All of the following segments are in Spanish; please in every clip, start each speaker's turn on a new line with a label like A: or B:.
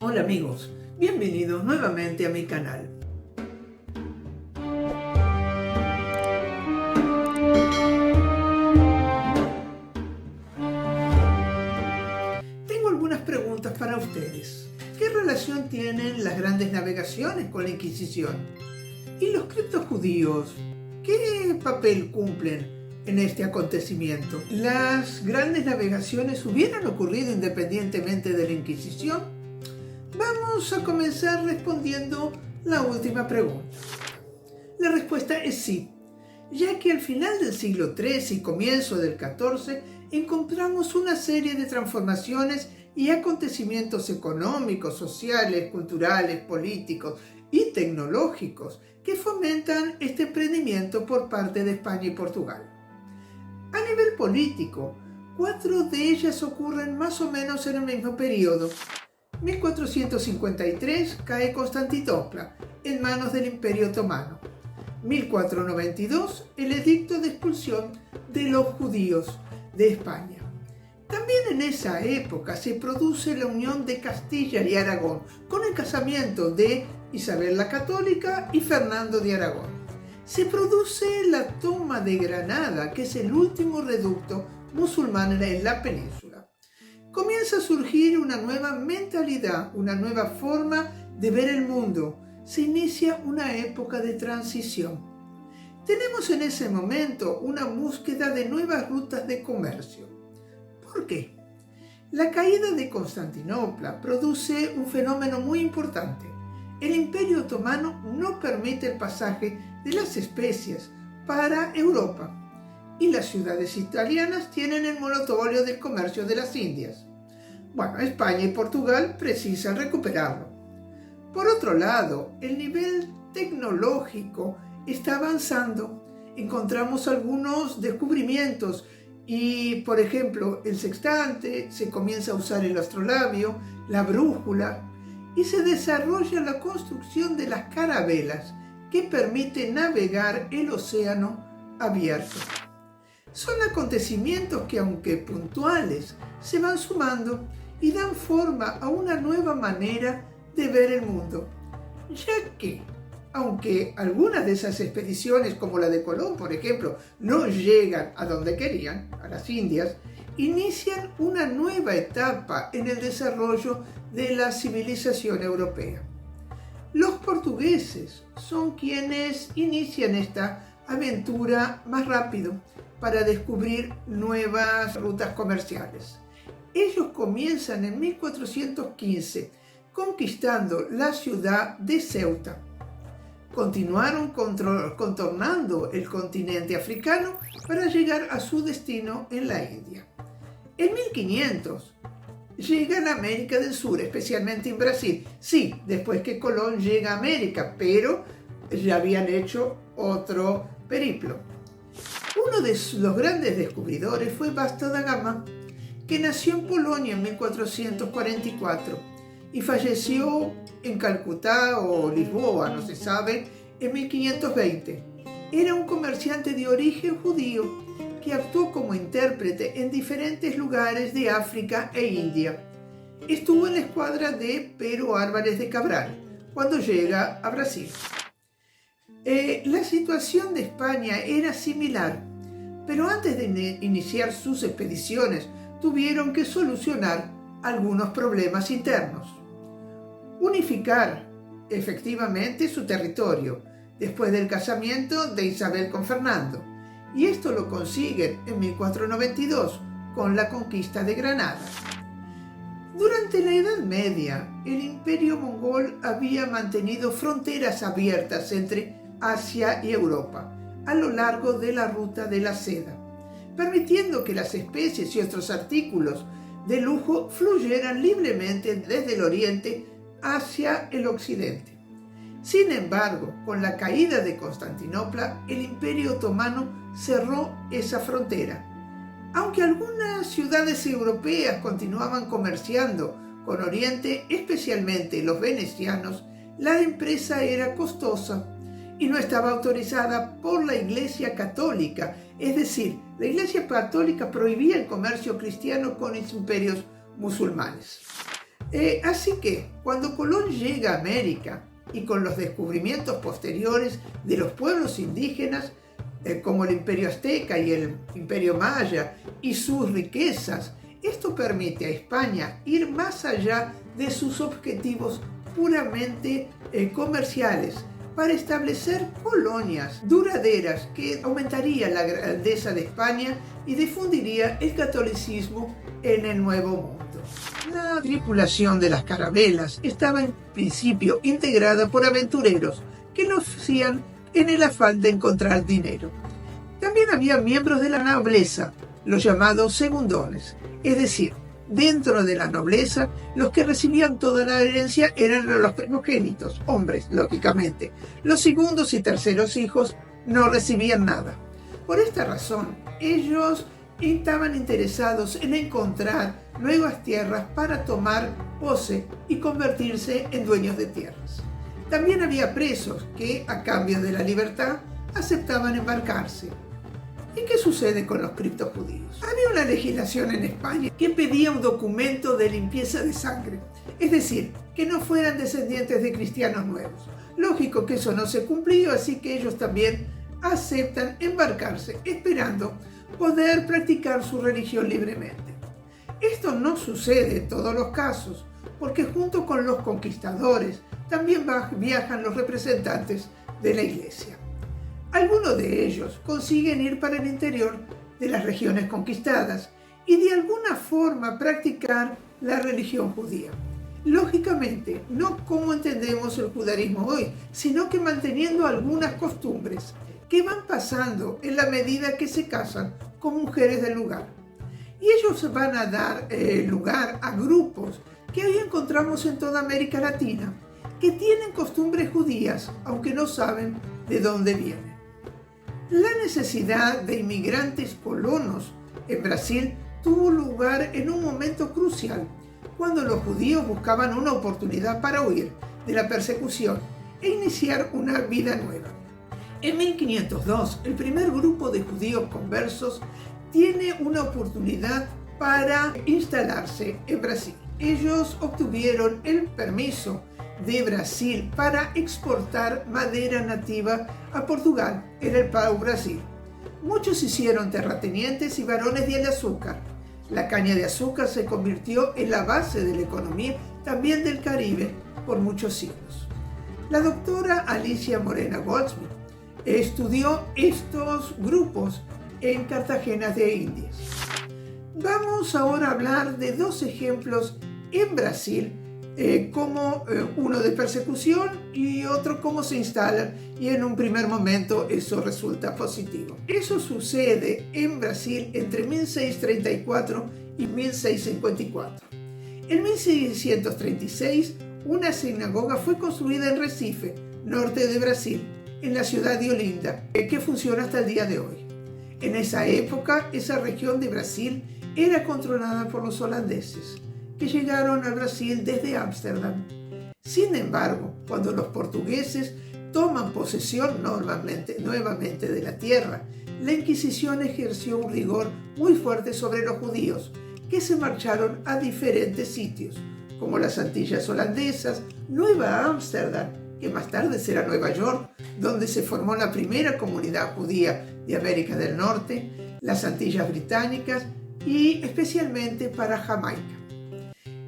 A: Hola amigos, bienvenidos nuevamente a mi canal. Tengo algunas preguntas para ustedes. ¿Qué relación tienen las grandes navegaciones con la Inquisición? ¿Y los criptojudíos? ¿Qué papel cumplen en este acontecimiento? ¿Las grandes navegaciones hubieran ocurrido independientemente de la Inquisición? Vamos a comenzar respondiendo la última pregunta. La respuesta es sí, ya que al final del siglo XIII y comienzo del XIV encontramos una serie de transformaciones y acontecimientos económicos, sociales, culturales, políticos y tecnológicos que fomentan este emprendimiento por parte de España y Portugal. A nivel político, 4 de ellas ocurren más o menos en el mismo periodo. 1453 cae Constantinopla en manos del Imperio Otomano. 1492 el edicto de expulsión de los judíos de España. También en esa época se produce la unión de Castilla y Aragón con el casamiento de Isabel la Católica y Fernando de Aragón. Se produce la toma de Granada, que es el último reducto musulmán en la península. Comienza a surgir una nueva mentalidad, una nueva forma de ver el mundo. Se inicia una época de transición. Tenemos en ese momento una búsqueda de nuevas rutas de comercio. ¿Por qué? La caída de Constantinopla produce un fenómeno muy importante. El Imperio Otomano no permite el pasaje de las especias para Europa y las ciudades italianas tienen el monopolio del comercio de las Indias. Bueno, España y Portugal precisan recuperarlo. Por otro lado, el nivel tecnológico está avanzando. Encontramos algunos descubrimientos y, por ejemplo, el sextante, se comienza a usar el astrolabio, la brújula y se desarrolla la construcción de las carabelas que permite navegar el océano abierto. Son acontecimientos que, aunque puntuales, se van sumando y dan forma a una nueva manera de ver el mundo, ya que, aunque algunas de esas expediciones, como la de Colón, por ejemplo, no llegan a donde querían, a las Indias, inician una nueva etapa en el desarrollo de la civilización europea. Los portugueses son quienes inician esta aventura más rápido para descubrir nuevas rutas comerciales. Ellos comienzan en 1415 conquistando la ciudad de Ceuta. Continuaron contornando el continente africano para llegar a su destino en la India. En 1500 llegan a América del Sur, especialmente en Brasil. Sí, después que Colón llega a América, pero ya habían hecho otro periplo. Uno de los grandes descubridores fue Vasco da Gama, que nació en Polonia en 1444 y falleció en Calcuta o Lisboa, no se sabe, en 1520. Era un comerciante de origen judío que actuó como intérprete en diferentes lugares de África e India. Estuvo en la escuadra de Pero Álvarez de Cabral cuando llega a Brasil. La situación de España era similar, pero antes de iniciar sus expediciones tuvieron que solucionar algunos problemas internos. Unificar efectivamente su territorio después del casamiento de Isabel con Fernando, y esto lo consiguen en 1492 con la conquista de Granada. Durante la Edad Media, el Imperio Mongol había mantenido fronteras abiertas entre Asia y Europa a lo largo de la ruta de la seda, permitiendo que las especies y otros artículos de lujo fluyeran libremente desde el oriente hacia el occidente. Sin embargo, con la caída de Constantinopla, el Imperio Otomano cerró esa frontera. Aunque algunas ciudades europeas continuaban comerciando con Oriente, especialmente los venecianos, la empresa era costosa y no estaba autorizada por la Iglesia Católica, es decir, la Iglesia Católica prohibía el comercio cristiano con los imperios musulmanes. Así que cuando Colón llega a América y con los descubrimientos posteriores de los pueblos indígenas, como el Imperio Azteca y el Imperio Maya y sus riquezas, esto permite a España ir más allá de sus objetivos puramente comerciales para establecer colonias duraderas que aumentarían la grandeza de España y difundiría el catolicismo en el Nuevo Mundo. La tripulación de las carabelas estaba en principio integrada por aventureros que lo hacían en el afán de encontrar dinero. También había miembros de la nobleza, los llamados segundones, es decir, dentro de la nobleza, los que recibían toda la herencia eran los primogénitos, hombres, lógicamente. Los segundos y terceros hijos no recibían nada. Por esta razón, ellos estaban interesados en encontrar nuevas tierras para tomar pose y convertirse en dueños de tierras. También había presos que, a cambio de la libertad, aceptaban embarcarse. ¿Y qué sucede con los criptojudíos? Había una legislación en España que pedía un documento de limpieza de sangre, es decir, que no fueran descendientes de cristianos nuevos. Lógico que eso no se cumplió, así que ellos también aceptan embarcarse, esperando poder practicar su religión libremente. Esto no sucede en todos los casos, porque junto con los conquistadores también viajan los representantes de la Iglesia. Algunos de ellos consiguen ir para el interior de las regiones conquistadas y de alguna forma practicar la religión judía. Lógicamente, no como entendemos el judaísmo hoy, sino que manteniendo algunas costumbres que van pasando en la medida que se casan con mujeres del lugar. Y ellos van a dar lugar a grupos que hoy encontramos en toda América Latina, que tienen costumbres judías, aunque no saben de dónde vienen. La necesidad de inmigrantes colonos en Brasil tuvo lugar en un momento crucial, cuando los judíos buscaban una oportunidad para huir de la persecución e iniciar una vida nueva. En 1502, el primer grupo de judíos conversos tiene una oportunidad para instalarse en Brasil. Ellos obtuvieron el permiso de Brasil para exportar madera nativa a Portugal, en el Pau Brasil. Muchos hicieron terratenientes y varones de azúcar. La caña de azúcar se convirtió en la base de la economía también del Caribe por muchos siglos. La doctora Alicia Morena Goldsmith estudió estos grupos en Cartagena de Indias. Vamos ahora a hablar de dos ejemplos en Brasil, como uno de persecución y otro cómo se instalan, y en un primer momento eso resulta positivo. Eso sucede en Brasil entre 1634 y 1654. En 1636, una sinagoga fue construida en Recife, norte de Brasil, en la ciudad de Olinda, que funciona hasta el día de hoy. En esa época, esa región de Brasil era controlada por los holandeses, que llegaron al Brasil desde Ámsterdam. Sin embargo, cuando los portugueses toman posesión nuevamente de la tierra, la Inquisición ejerció un rigor muy fuerte sobre los judíos, que se marcharon a diferentes sitios, como las Antillas holandesas, Nueva Ámsterdam, que más tarde será Nueva York, donde se formó la primera comunidad judía de América del Norte, las Antillas británicas y especialmente para Jamaica.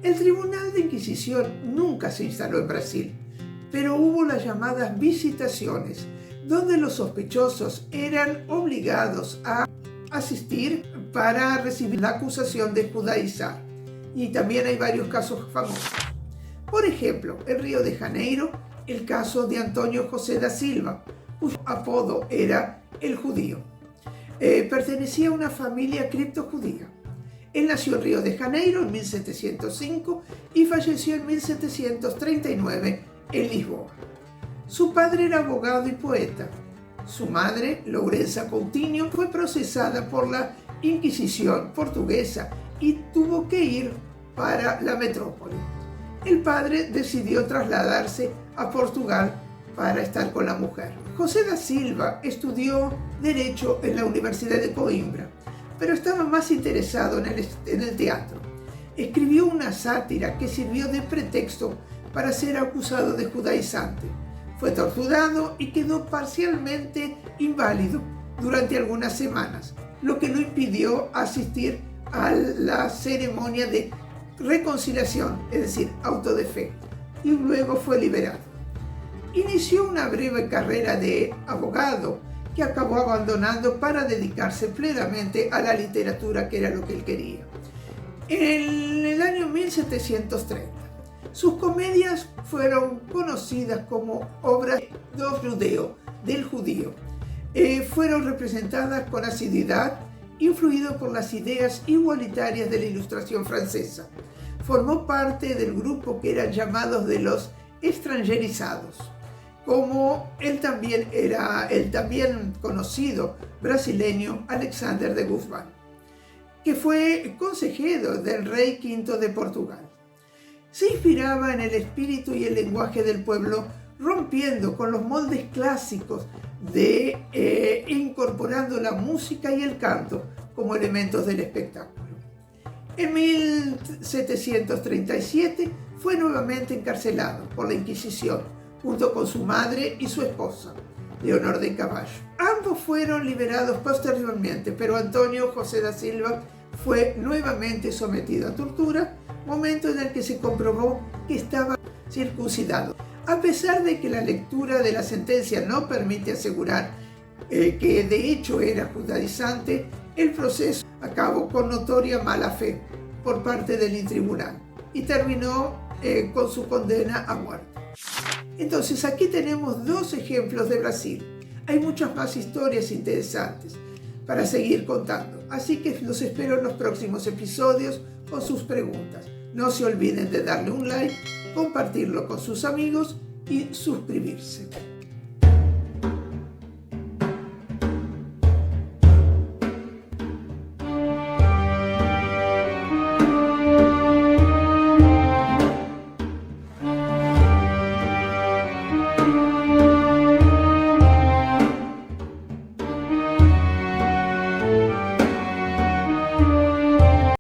A: El Tribunal de Inquisición nunca se instaló en Brasil, pero hubo las llamadas visitaciones, donde los sospechosos eran obligados a asistir para recibir la acusación de judaizar. Y también hay varios casos famosos. Por ejemplo, en Río de Janeiro, el caso de Antonio José da Silva, cuyo apodo era el judío. Pertenecía a una familia criptojudía. Él nació en Río de Janeiro en 1705 y falleció en 1739 en Lisboa. Su padre era abogado y poeta. Su madre, Lourença Coutinho, fue procesada por la Inquisición portuguesa y tuvo que ir para la metrópoli. El padre decidió trasladarse a Portugal para estar con la mujer. José da Silva estudió Derecho en la Universidad de Coimbra, pero estaba más interesado en el teatro. escribió una sátira que sirvió de pretexto para ser acusado de judaizante. Fue torturado y quedó parcialmente inválido durante algunas semanas, lo que lo impidió asistir a la ceremonia de reconciliación, es decir, auto de fe, y luego fue liberado. Inició una breve carrera de abogado que acabó abandonando para dedicarse plenamente a la literatura, que era lo que él quería. En el año 1730, sus comedias fueron conocidas como obras del judío. Fueron representadas con asiduidad, influido por las ideas igualitarias de la Ilustración francesa. Formó parte del grupo que eran llamados de los extranjerizados, como el también conocido brasileño Alexander de Guzmán, que fue consejero del rey V de Portugal. Se inspiraba en el espíritu y el lenguaje del pueblo, rompiendo con los moldes clásicos incorporando la música y el canto como elementos del espectáculo. En 1737 fue nuevamente encarcelado por la Inquisición, junto con su madre y su esposa, Leonor de Caballo. Ambos fueron liberados posteriormente, pero Antonio José da Silva fue nuevamente sometido a tortura, momento en el que se comprobó que estaba circuncidado. A pesar de que la lectura de la sentencia no permite asegurar que de hecho era judaizante, el proceso acabó con notoria mala fe por parte del tribunal y terminó con su condena a muerte. Entonces aquí tenemos dos ejemplos de Brasil. Hay muchas más historias interesantes para seguir contando, así que los espero en los próximos episodios con sus preguntas. No se olviden de darle un like, compartirlo con sus amigos y suscribirse.